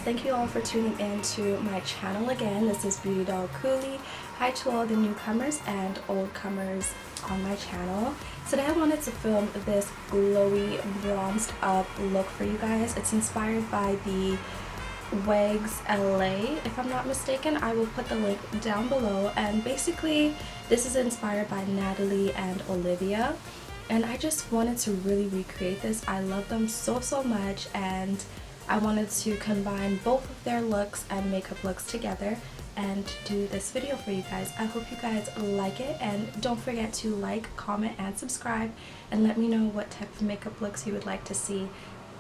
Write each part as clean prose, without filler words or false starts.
Thank you all for tuning in to my channel again. This is Beauty Doll CARLI. Hi to all the newcomers and old comers on my channel. Today I wanted to film this glowy bronzed up look for you guys. It's inspired by the Wags LA, if I'm not mistaken. I will put the link down below, and basically this is inspired by Natalie and Olivia, and I just wanted to really recreate this. I love them so much, and I wanted to combine both of their looks and makeup looks together and do this video for you guys. I hope you guys like it, and don't forget to like, comment, and subscribe, and let me know what type of makeup looks you would like to see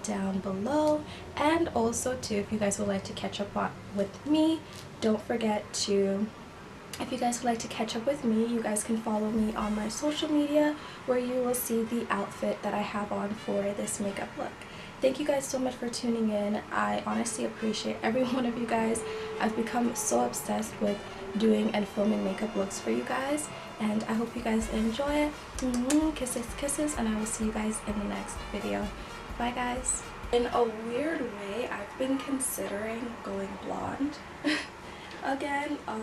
down below. And also too, if you guys would like to catch up with me, don't forget to, if you guys would like to catch up with me, you guys can follow me on my social media, where you will see the outfit that I have on for this makeup look. Thank you guys so much for tuning in. I honestly appreciate every one of you guys. I've become so obsessed with doing and filming makeup looks for you guys, and I hope you guys enjoy it. Kisses, kisses, and I will see you guys in the next video. Bye guys. In a weird way, I've been considering going blonde again. I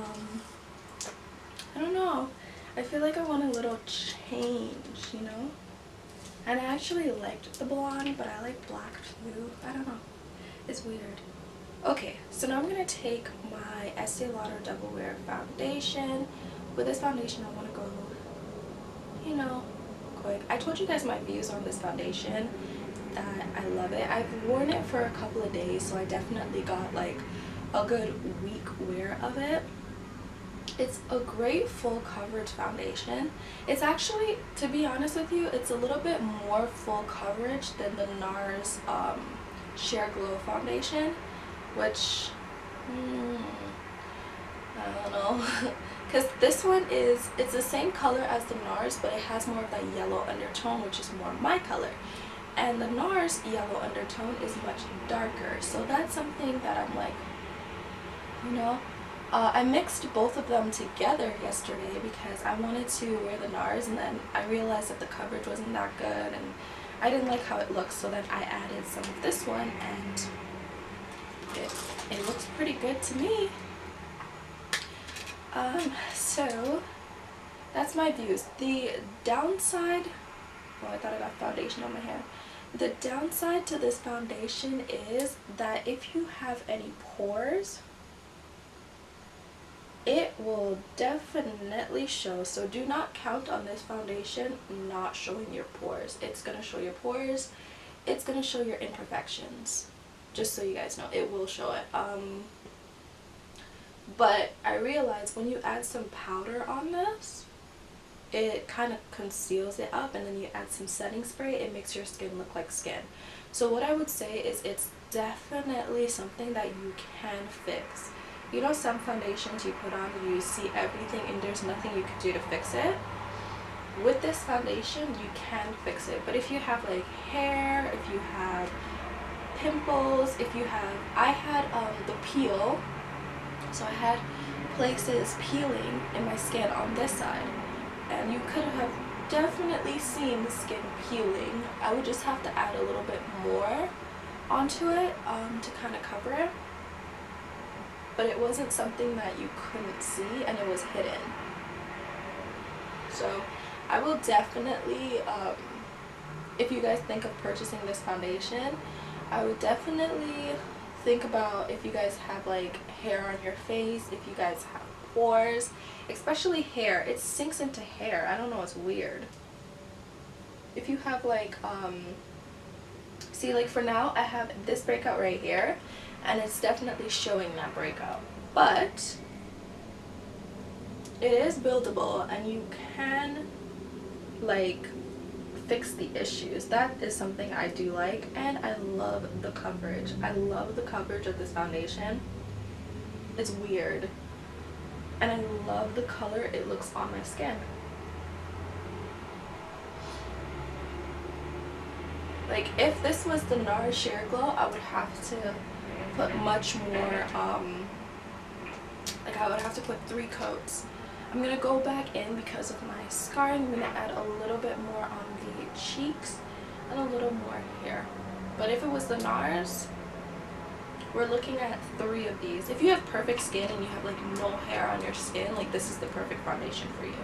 don't know. I feel like I want a little change, you know? And I actually liked the blonde, but I like black too. I don't know. It's weird. Okay, so now I'm going to take my Estee Lauder Double Wear Foundation. With this foundation, I want to go, you know, quick. I told you guys my views on this foundation, that I love it. I've worn it for a couple of days, so I definitely got like a good week wear of it. It's a great full coverage foundation. It's actually, to be honest with you, it's a little bit more full coverage than the NARS Sheer Glow foundation, which I don't know, because this one it's the same color as the NARS, but it has more of that yellow undertone, which is more my color, and the NARS yellow undertone is much darker. So that's something that I'm like, you know, I mixed both of them together yesterday because I wanted to wear the NARS, and then I realized that the coverage wasn't that good and I didn't like how it looks, so then I added some of this one, and it looks pretty good to me. So that's my views. The downside, oh, I thought I got foundation on my hair. The downside to this foundation is that if you have any pores, it will definitely show. So do not count on this foundation not showing your pores. It's going to show your pores. It's going to show your imperfections. Just so you guys know, it will show it. But I realized when you add some powder on this, it kind of conceals it up, and then you add some setting spray, it makes your skin look like skin. So what I would say is it's definitely something that you can fix. You know, some foundations you put on, you see everything and there's nothing you can do to fix it. With this foundation, you can fix it. But if you have like hair, if you have pimples, if you have, I had the peel, so I had places peeling in my skin on this side, and you could have definitely seen the skin peeling. I would just have to add a little bit more onto it to kind of cover it. But it wasn't something that you couldn't see, and it was hidden. So I will definitely, if you guys think of purchasing this foundation, I would definitely think about if you guys have like hair on your face, if you guys have pores, especially hair. It sinks into hair. I don't know, it's weird. If you have like see, like for now I have this breakout right here, and it's definitely showing that breakout, but it is buildable and you can like fix the issues. That is something I do like, and I love the coverage. I love the coverage of this foundation. It's weird, and I love the color it looks on my skin. Like if this was the NARS Sheer Glow, I would have to put much more like I would have to put 3 coats. I'm gonna go back in because of my scarring. I'm gonna add a little bit more on the cheeks and a little more here. But if it was the NARS, we're looking at 3 of these. If you have perfect skin and you have like no hair on your skin, like this is the perfect foundation for you.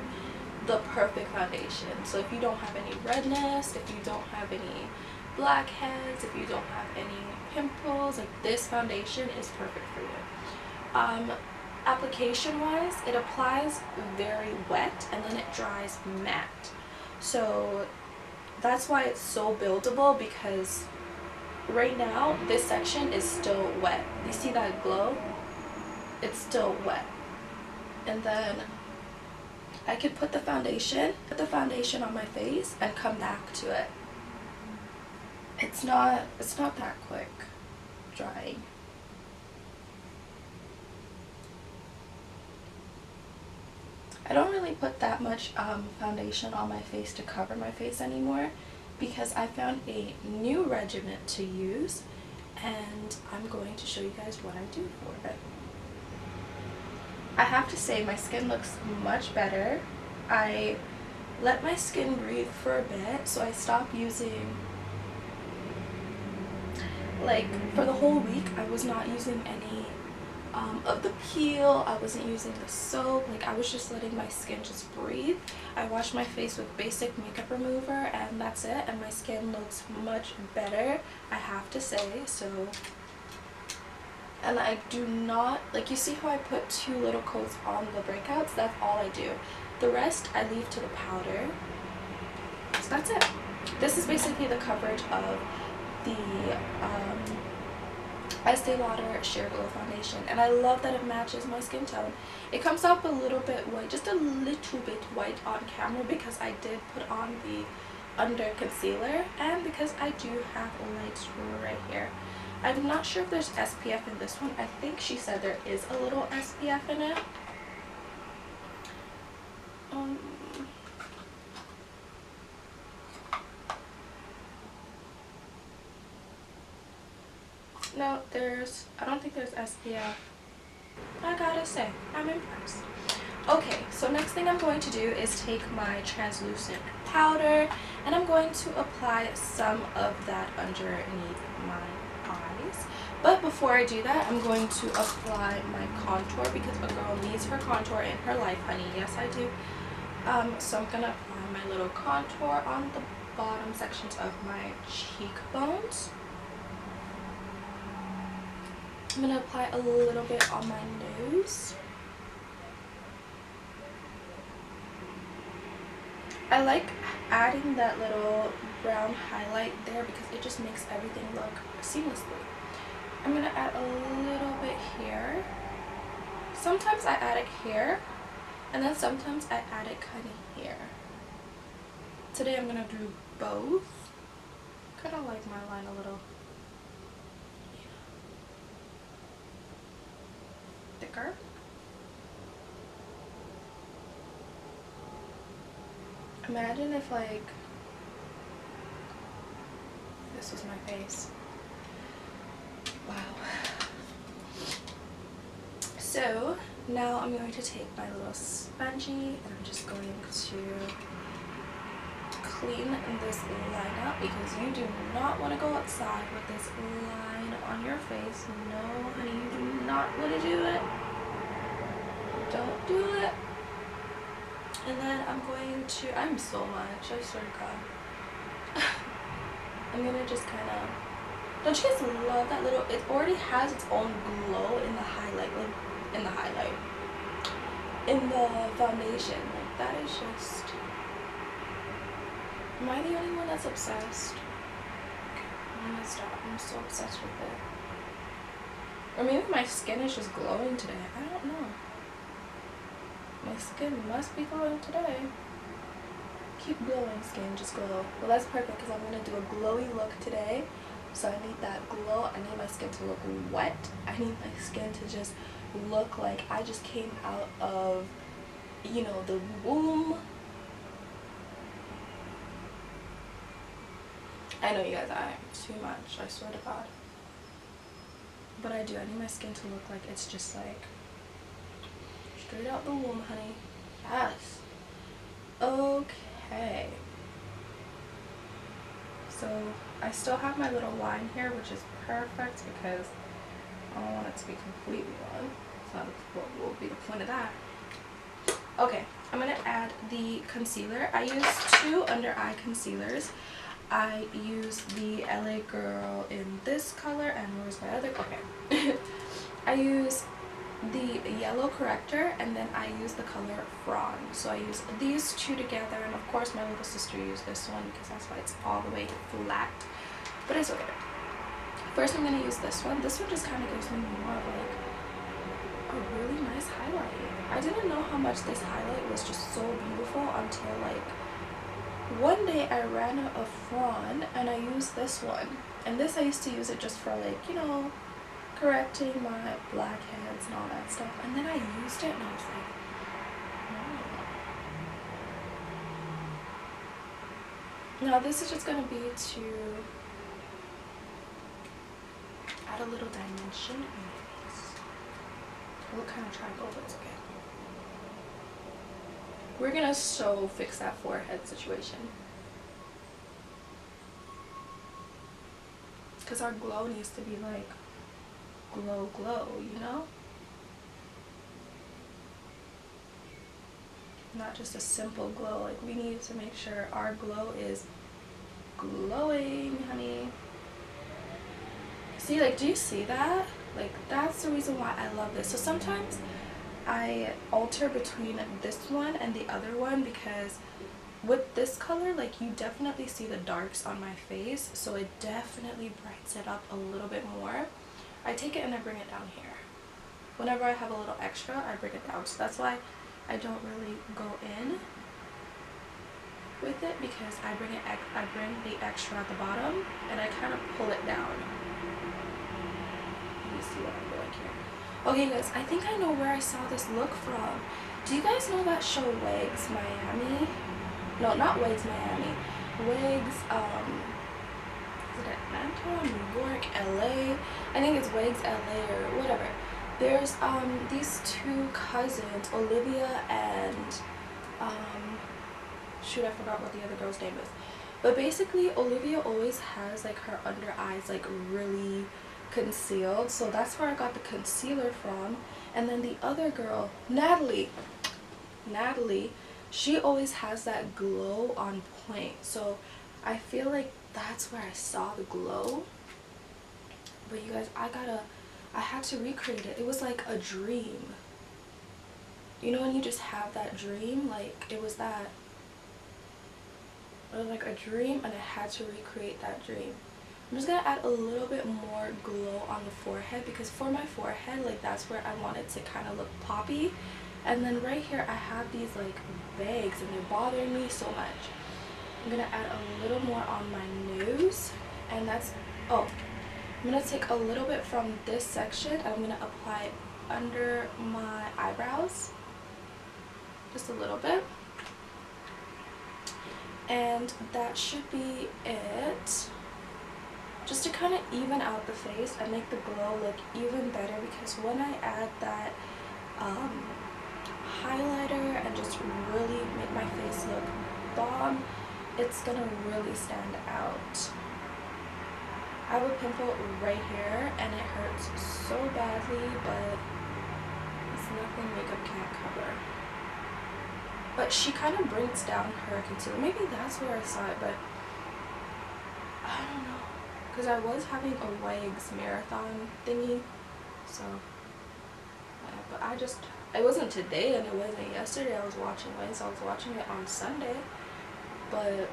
The perfect foundation. So if you don't have any redness, if you don't have any blackheads, if you don't have any pimples, like this foundation is perfect for you. Application wise, it applies very wet and then it dries matte. So that's why it's so buildable, because right now this section is still wet. You see that glow? It's still wet. And then I could put the foundation on my face and come back to it. It's not that quick drying. I don't really put that much foundation on my face to cover my face anymore, because I found a new regimen to use, and I'm going to show you guys what I do for it. I have to say my skin looks much better. I let my skin breathe for a bit, so I stopped using, like for the whole week I was not using any of the peel. I wasn't using the soap. Like I was just letting my skin just breathe. I washed my face with basic makeup remover and that's it, and my skin looks much better, I have to say. So, and I do not, like you see how I put 2 little coats on the breakouts? That's all I do. The rest I leave to the powder. So that's it. This is basically the coverage of the Estee Lauder Sheer Glow foundation, and I love that it matches my skin tone. It comes up a little bit white, just a little bit white on camera, because I did put on the under concealer and because I do have a light right here. I'm not sure if there's SPF in this one. I think she said there is a little SPF in it. No, I don't think there's SPF. I gotta say, I'm impressed. Okay, so next thing I'm going to do is take my translucent powder and I'm going to apply some of that underneath my eyes. But before I do that, I'm going to apply my contour, because a girl needs her contour in her life, honey. Yes, I do. So I'm gonna apply my little contour on the bottom sections of my cheekbones. I'm going to apply a little bit on my nose. I like adding that little brown highlight there because it just makes everything look seamlessly. I'm going to add a little bit here. Sometimes I add it here, and then sometimes I add it kind of here. Today I'm going to do both. Kind of like my line a little thicker. Imagine if like this was my face. Wow. So now I'm going to take my little spongy and I'm just going to clean this line up, because you do not want to go outside with this line on your face. No, honey, you do not want to do it. Don't do it. And then I'm going to, I'm so much, I swear to God. I'm going to just kind of, don't you guys love that little, it already has its own glow in the highlight, like in the highlight. in the foundation. Like, that is just... Am I the only one that's obsessed? I'm gonna stop. I'm so obsessed with it. Or maybe my skin is just glowing today. I don't know. My skin must be glowing today. Keep glowing, skin. Just glow. Well, that's perfect because I'm gonna do a glowy look today. So I need that glow. I need my skin to look wet. I need my skin to just look like I just came out of, you know, the womb. I know, you guys, I'm too much, I swear to God. But I do. I need my skin to look like it's just like straight out the womb, honey. Yes. Okay. So I still have my little line here, which is perfect because I don't want it to be completely on. So what will be the point of that? Okay, I'm going to add the concealer. I use 2 under eye concealers. I use the LA Girl in this color, and where's my other? Okay. I use the yellow corrector, and then I use the color Fawn. So I use these 2 together, and of course my little sister used this one because that's why it's all the way flat. But it's okay. First I'm going to use this one. This one just kind of gives me more of like a really nice highlight. I didn't know how much this highlight was just so beautiful until like one day I ran out of Fawn and I used this one. And this I used to use it just for like, you know, correcting my blackheads and all that stuff. And then I used it and I was like, oh. Now this is just going to be to add a little dimension in my face. I look kind of triangle, but it's okay. We're gonna so fix that forehead situation. Because our glow needs to be like glow, you know? Not just a simple glow. Like, we need to make sure our glow is glowing, honey. See, like, do you see that? Like, that's the reason why I love this. So sometimes I alter between this one and the other one because with this color, like, you definitely see the darks on my face, so it definitely brightens it up a little bit more. I take it and I bring it down here. Whenever I have a little extra, I bring it down. So that's why I don't really go in with it, because I bring the extra at the bottom and I kind of pull it down. Let me see what I'm doing here. Okay guys, I think I know where I saw this look from. Do you guys know that show Wigs Miami? No, not Wigs Miami. Wigs, is it Atlanta, New York, LA? I think it's Wigs LA or whatever. There's these 2 cousins, Olivia and shoot, I forgot what the other girl's name is. But basically Olivia always has like her under eyes like really concealed, so that's where I got the concealer from. And then the other girl, Natalie, she always has that glow on point, so I feel like that's where I saw the glow. But you guys, I had to recreate it. It was like a dream. You know when you just have that dream? Like, it was that. It was like a dream, and I had to recreate that dream. I'm just going to add a little bit more glow on the forehead, because for my forehead, like, that's where I want it to kind of look poppy. And then right here, I have these, like, bags, and they're bothering me so much. I'm going to add a little more on my nose, and that's, oh, I'm going to take a little bit from this section, and I'm going to apply it under my eyebrows. Just a little bit. And that should be it. Just to kind of even out the face and make the glow look even better, because when I add that highlighter and just really make my face look bomb, it's gonna really stand out. I have a pimple right here and it hurts so badly, but it's nothing makeup can't cover. But she kind of brings down her concealer. Maybe that's where I saw it, but I don't know. Because I was having a Wigs marathon thingy, so, but It wasn't today and it wasn't yesterday I was watching Lace. I was watching it on Sunday. But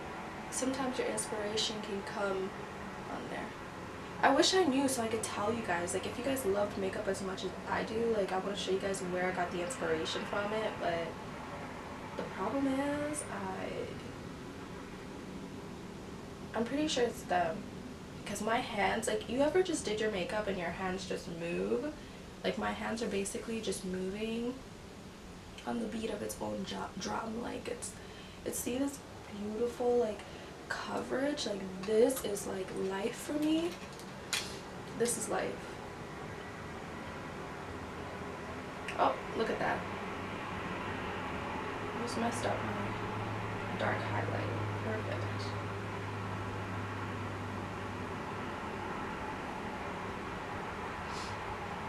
sometimes your inspiration can come on there. I wish I knew so I could tell you guys. Like, if you guys loved makeup as much as I do, like, I want to show you guys where I got the inspiration from it. But the problem is, I'm pretty sure it's them. Because my hands, like, you ever just did your makeup and your hands just move? Like, my hands are basically just moving on the beat of its own drum. Like, it's see this beautiful, like, coverage? Like, this is, like, life for me. This is life. Oh, look at that. I just messed up my dark highlight. Perfect.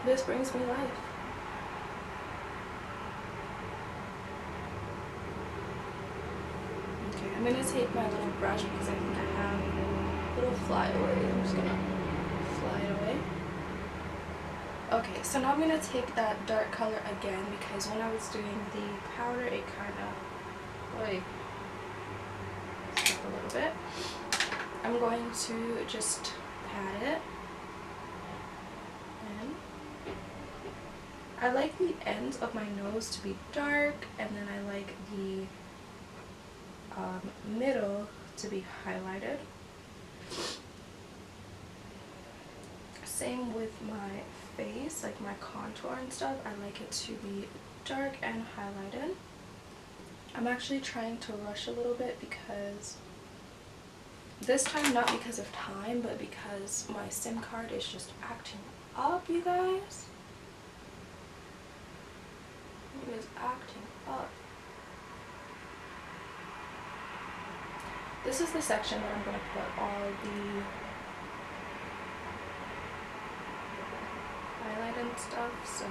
This brings me life. Okay, I'm gonna take my little brush because I think I have a little flyaway. I'm just gonna fly it away. Okay, so now I'm gonna take that dark color again because when I was doing the powder, it kind of like stuck a little bit. I'm going to just pat it. I like the ends of my nose to be dark, and then I like the middle to be highlighted. Same with my face, like my contour and stuff. I like it to be dark and highlighted. I'm actually trying to rush a little bit because this time, not because of time, but because my SIM card is just acting up, you guys. It is acting up. This is the section that I'm going to put all the highlight and stuff, so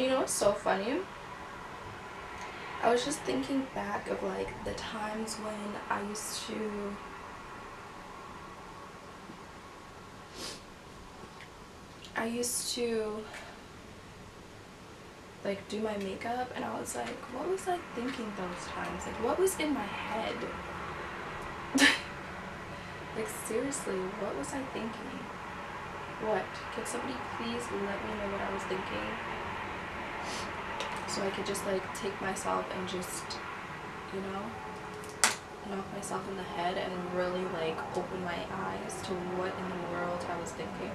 you know what's so funny? I was just thinking back of like the times when I used to like do my makeup, and I was like, what was I thinking those times? Like, what was in my head? Like, seriously, what was I thinking? What? Can somebody please let me know what I was thinking? So I could just like take myself and just, you know, knock myself in the head and really like open my eyes to what in the world I was thinking.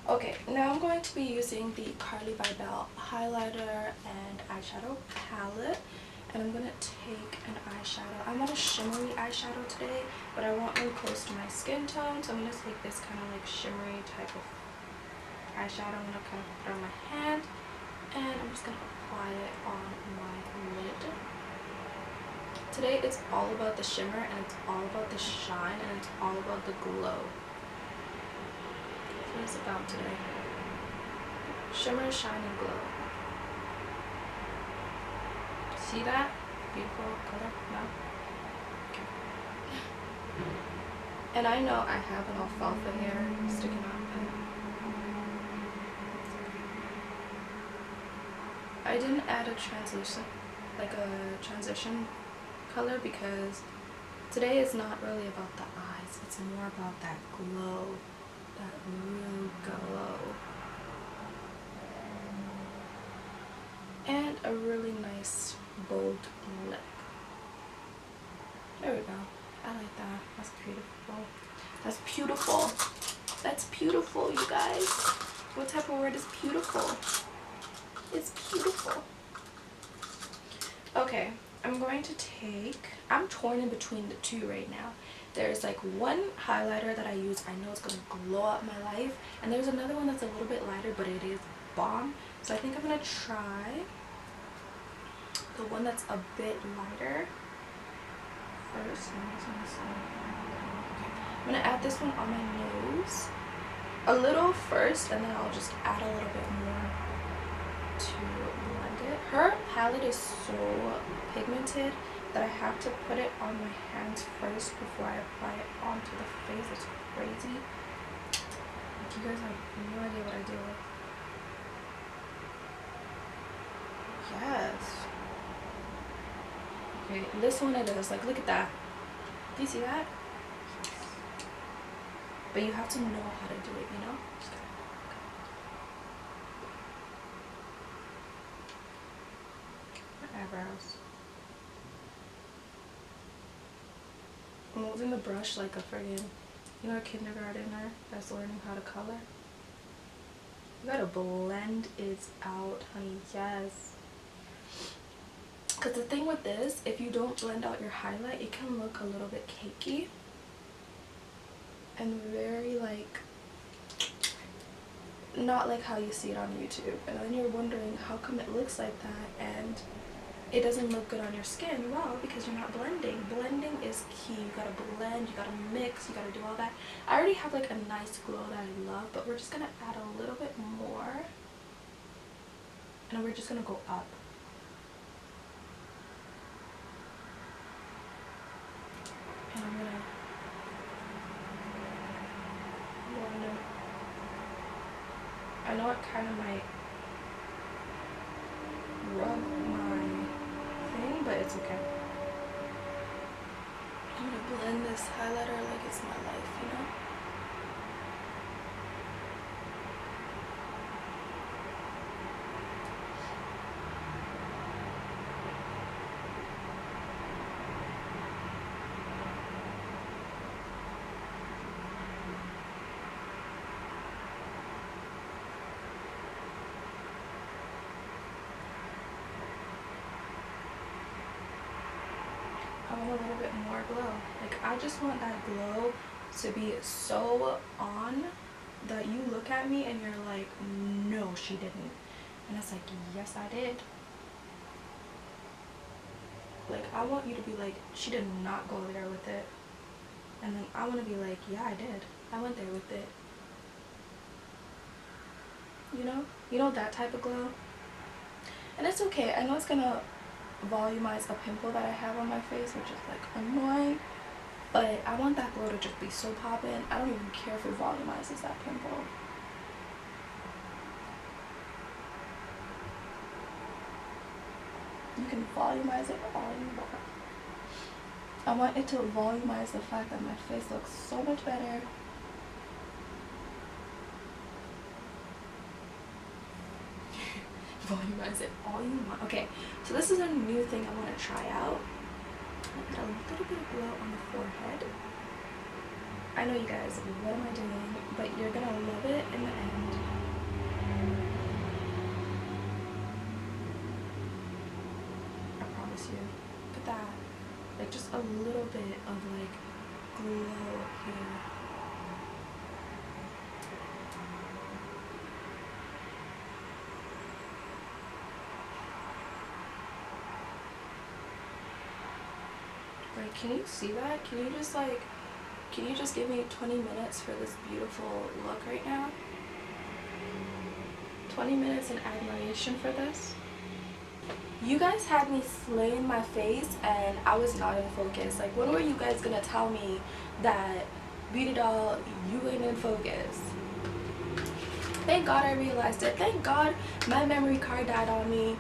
Okay, now I'm going to be using the CARLI BYBEL highlighter and eyeshadow palette, and I'm going to take an eyeshadow. I want a shimmery eyeshadow today, but I want one close to my skin tone, so I'm going to take this kind of like shimmery type of eyeshadow. I'm going to kind of put it on my hand, and I'm just going to apply it on my lid. Today it's all about the shimmer, and it's all about the shine, and it's all about the glow. What is it about today? Shimmer, shine, and glow. See that? Beautiful color? No? Okay. And I know I have an alfalfa hair sticking out there. I didn't add a transition color because today is not really about the eyes. It's more about that glow. That real glow. And a really nice bold lip. There we go. I like that. That's beautiful. That's beautiful. That's beautiful, you guys. What type of word is beautiful? It's beautiful. Okay, I'm going to take, I'm torn in between the two right now. There's like one highlighter that I use, I know it's going to glow up my life, and there's another one that's a little bit lighter, but it is bomb. So I think I'm going to try the one that's a bit lighter first. I'm going to add this one on my nose a little first, and then I'll just add a little bit more to blend it. Her palette is so pigmented that I have to put it on my hands first before I apply it onto the face. It's crazy. You guys have no idea what I deal with. Yes. Okay, this one it is. Like, look at that. Do you see that? But you have to know how to do it, you know? My eyebrows. I'm holding the brush like a friggin', you know, a kindergartner that's learning how to color. You gotta blend it out, honey. Yes. Because the thing with this, if you don't blend out your highlight, it can look a little bit cakey and very like not like how you see it on YouTube. And then you're wondering how come it looks like that and it doesn't look good on your skin. Well, because you're not blending. Blending is key. You gotta blend, you gotta mix, you gotta do all that. I already have like a nice glow that I love, but we're just gonna add a little bit more and we're just gonna go up. And I'm gonna I know it kind of might rub my thing, but it's okay. I'm gonna blend this highlighter like it's my life, you know? I want a little bit more glow. Like, I just want that glow to be so on that you look at me and you're like, no, she didn't. And it's like, yes, I did. Like, I want you to be like, she did not go there with it. And then I want to be like, yeah, I did. I went there with it. You know? You know, that type of glow? And it's okay. I know it's gonna volumize a pimple that I have on my face, which is like annoying, but I want that glow to just be so poppin'. I don't even care if it volumizes that pimple. You can volumize it all you want. I want it to volumize the fact that my face looks so much better. Volumize it all you want. Okay, so this is a new thing I want to try out. I'll put a little bit of glow on the forehead. I know you guys, what am I doing? But you're gonna love it in the end. I promise you. Look at that. Like, just a little bit of like glow here. Like, can you see that? Can you just give me 20 minutes for this beautiful look right now? 20 minutes in admiration for this. You guys had me slaying my face and I was not in focus. Like, when were you guys gonna tell me that, Beauty Doll, you ain't in focus? Thank God I realized it. Thank God my memory card died on me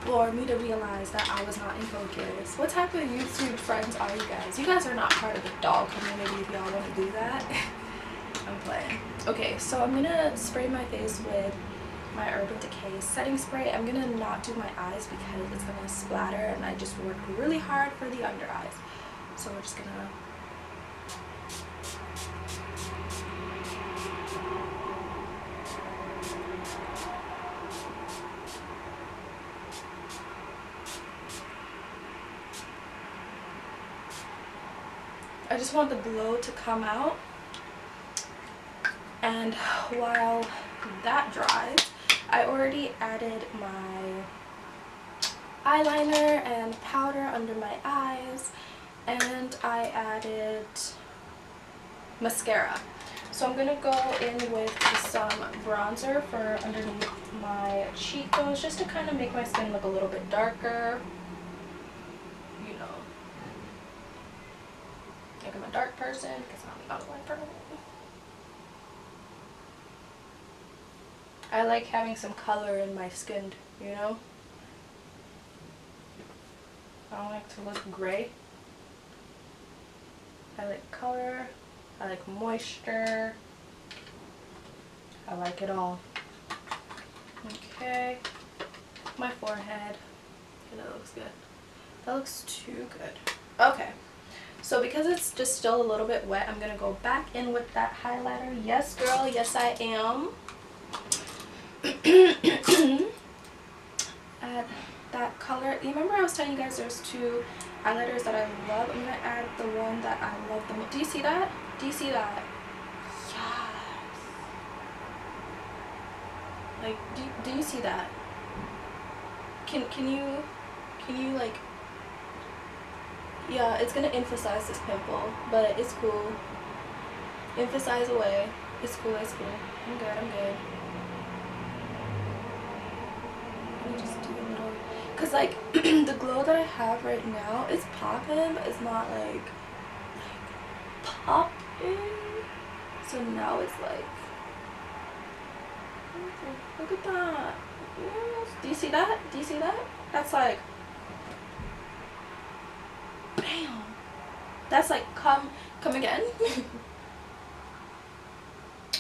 for me to realize that I was not in focus. What type of YouTube friends are you guys? You guys are not part of the doll community if y'all want to do that. I'm playing. Okay, so I'm gonna spray my face with my Urban Decay setting spray. I'm gonna not do my eyes because it's gonna splatter and I just worked really hard for the under eyes. So we're just gonna I just want the glow to come out, and while that dries, I already added my eyeliner and powder under my eyes, and I added mascara. So I'm gonna go in with some bronzer for underneath my cheekbones just to kind of make my skin look a little bit darker. Like I'm a dark person because I'm not a light person. I like having some color in my skin, you know? I don't like to look gray. I like color. I like moisture. I like it all. Okay. My forehead. Okay, that looks good. That looks too good. Okay. So because it's just still a little bit wet, I'm going to go back in with that highlighter. Yes, girl. Yes, I am. Add that color. You remember I was telling you guys there's two highlighters that I love? I'm going to add the one that I love the most. Do you see that? Do you see that? Yes. Like, do you see that? Can you like, yeah, it's gonna emphasize this pimple, but it's cool. Emphasize away. It's cool, it's cool. I'm good, I'm good. Let me just do a little, cause like the glow that I have right now is popping, but it's not like popping. So now it's like, look at that. Yes. Do you see that? Do you see that? That's like, bam. That's like, come again.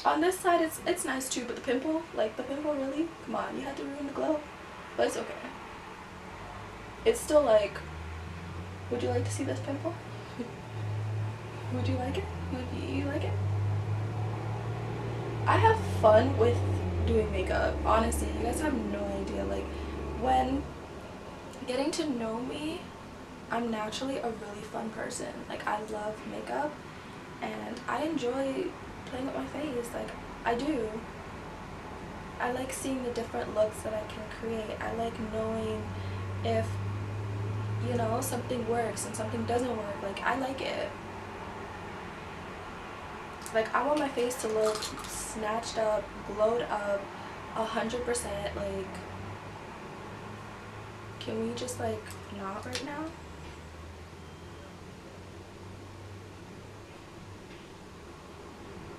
On this side, it's nice too, but the pimple, like the pimple, really, come on, you had to ruin the glow. But it's okay. It's still like, would you like to see this pimple? Would you like it? Would you like it? I have fun with doing makeup, honestly. You guys have no idea. Like, when getting to know me, I'm naturally a really fun person. Like, I love makeup and I enjoy playing with my face. Like, I do. I like seeing the different looks that I can create. I like knowing if, you know, something works and something doesn't work. Like, I like it. Like, I want my face to look snatched up, glowed up, 100%. Like, can we just like not right now?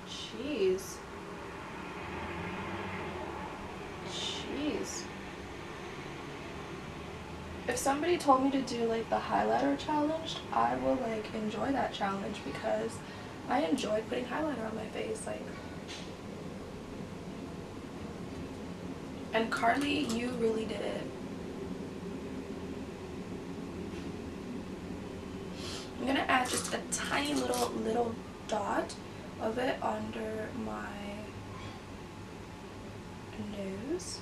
Jeez. Jeez. If somebody told me to do like the highlighter challenge, I will like enjoy that challenge because I enjoy putting highlighter on my face. Like, and Carly, you really did it. I'm gonna add just a tiny little dot of it under my nose.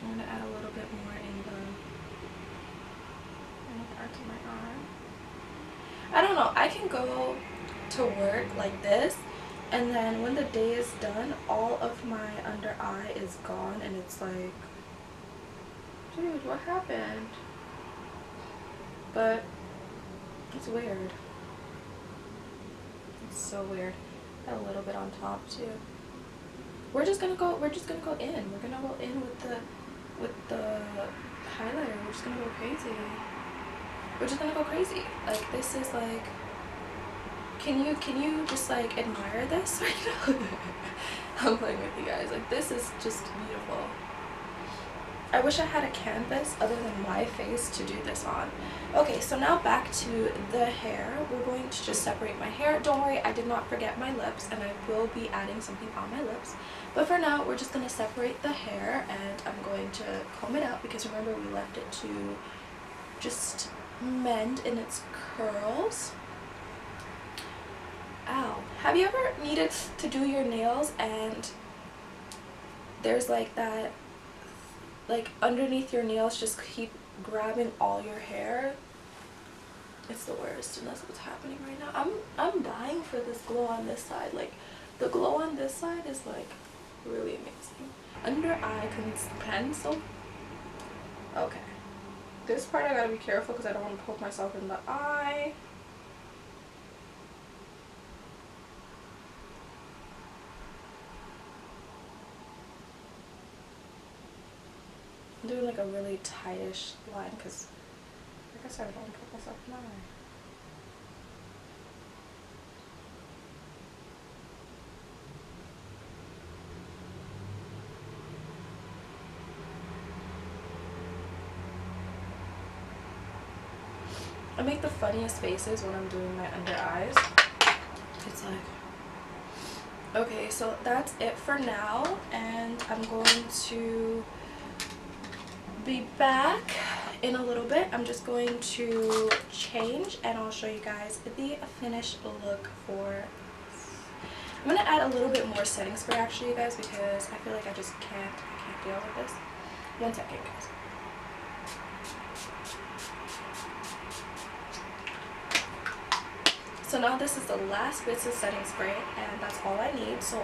I'm gonna add a little bit more in the parts of my arm. I don't know, I can go to work like this, and then when the day is done, all of my under eye is gone, and it's like, dude, what happened? But it's weird. It's so weird. Got a little bit on top too. We're just gonna go in. We're gonna go in with the highlighter. We're just gonna go crazy. We're just gonna go crazy. Like, this is like, can you just like admire this right now? I'm playing with you guys. Like, this is just beautiful. I wish I had a canvas other than my face to do this on. Okay, so now back to the hair. We're going to just separate my hair. Don't worry, I did not forget my lips, and I will be adding something on my lips. But for now, we're just going to separate the hair, and I'm going to comb it out because remember we left it to just mend in its curls. Ow. Have you ever needed to do your nails and there's like that, like underneath your nails just keep grabbing all your hair? It's the worst, and that's what's happening right now. I'm dying for this glow on this side. Like, the glow on this side is like really amazing. Under eye pencil. Okay. This part I gotta be careful because I don't want to poke myself in the eye. I'm doing like a really tightish line because, like I said, I don't want to poke myself in the eye. I make the funniest faces when I'm doing my under eyes. It's like, okay, so that's it for now, and I'm going to be back in a little bit. I'm just going to change and I'll show you guys the finished look for. I'm gonna add a little bit more setting spray actually, you guys, because I feel like I just can't deal with this. 1 second, guys. So now this is the last bits of setting spray, and that's all I need. So